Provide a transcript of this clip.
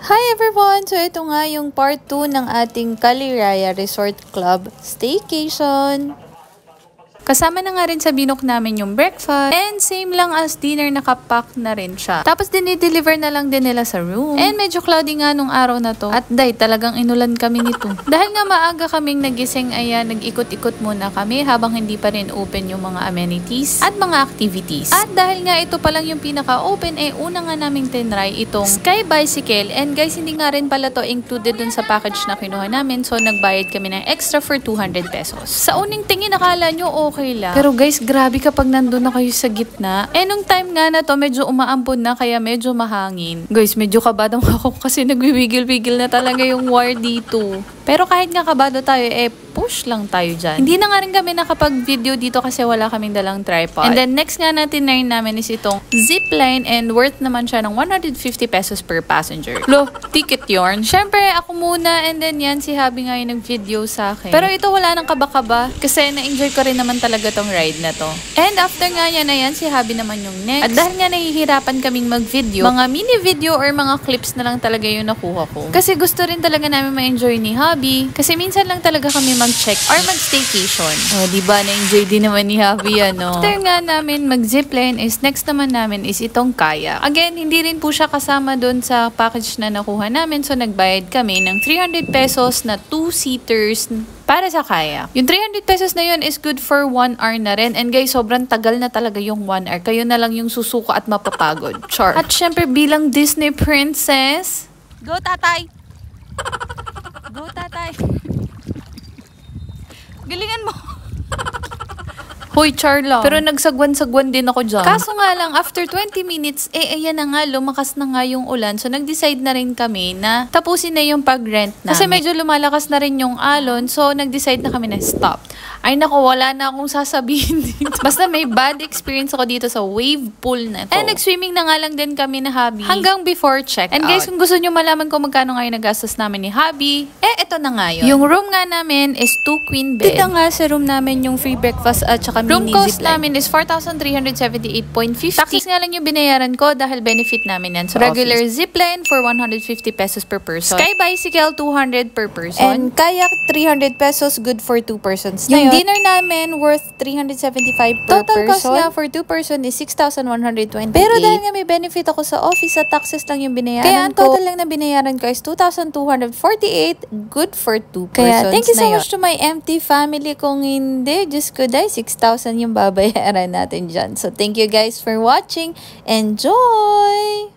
Hi everyone! So ito nga yung part 2 ng ating Caliraya Resort Club Staycation. Kasama na nga rin sa binook namin yung breakfast. And same lang as dinner, nakapack na rin siya. Tapos dinideliver na lang din nila sa room. And medyo cloudy nga nung araw na to. At talagang inulan kami nito. Dahil nga maaga kaming nagising, ayan, nag-ikot-ikot muna kami habang hindi pa rin open yung mga amenities at mga activities. At dahil nga ito pa lang yung pinaka-open, una nga naming tinry itong Sky Bicycle. And guys, hindi nga rin pala to included dun sa package na kinuha namin. So nagbayad kami ng extra for 200 pesos. Sa uning tingin, nakala nyo okay lang. Pero guys, grabe kapag nandun na kayo sa gitna. Nung time nga na to, medyo umaampon na kaya medyo mahangin. Guys, medyo kabadong ako kasi nagwiwigil-wigil na talaga yung wire dito. Pero kahit nga kabado tayo, push lang tayo dyan. Hindi na nga rin kami nakapag-video dito kasi wala kaming dalang tripod. And then next nga natin namin is itong zipline and worth naman siya ng 150 pesos per passenger. Lo, ticket yarn. Syempre, ako muna and then yan, si Habi nga yung nag-video sa akin. Pero ito wala nang kaba-kaba kasi na-enjoy ko rin naman talaga tong ride na to. And after nga yan na yan, si Habi naman yung next. At dahil nga nahihirapan kaming mag-video, mga mini-video or mga clips na lang talaga yung nakuha ko. Kasi gusto rin talaga namin ma-enjoy ni Habi. Kasi minsan lang talaga kami mag-check or mag-staycation. O, diba? Na-enjoy din naman ni Habi, ano? After nga namin mag-zipline is next naman namin is itong kayak. Again, hindi rin po siya kasama doon sa package na nakuha namin. So, nagbayad kami ng 300 pesos na 2-seaters para sa kayak. Yung 300 pesos na yun is good for 1 hour na rin. And guys, sobrang tagal na talaga yung 1 hour. Kayo na lang yung susuko at mapapagod. Char. At syempre, bilang Disney princess, go tatay! Go tatay! Galingan mo! Hoy, char lang. Pero nagsagwan-sagwan din ako dyan. Kaso nga lang, after 20 minutes, ayan na nga, lumakas na nga yung ulan. So, nag-decide na rin kami na tapusin na yung pag-rent namin. Kasi medyo lumalakas na rin yung alon. So, nag-decide na kami na stop. Ay nako, wala na akong sasabihin dito. Basta may bad experience ako dito sa wave pool na to. And nag-swimming na nga lang din kami na Habi hanggang before check-out. And guys, kung gusto nyo malaman kung magkano nga yung nagastos namin ni Habi, ito na nga yun. Yung room nga namin is 2 queen bed. Dito nga sa room namin yung free breakfast at saka mini zipline. Room cost namin is 4,378.50. Taxes nga lang yung binayaran ko dahil benefit namin yan. So, regular zipline for 150 pesos per person. Sky bicycle, 200 per person. And kayak, 300 pesos, good for 2 persons na yun. Dinner namin worth 375 per total person. Total cost nga for 2 person is 6,128. Pero dahil nga may benefit ako sa office, sa taxes lang yung binayaran ko. Kaya ang total lang na binayaran ko is 2,248, good for 2 persons. Kaya thank you so much to my empty family. Kung hindi, Diyos ko dahil 6,000 yung babayaran natin dyan. So thank you guys for watching. Enjoy!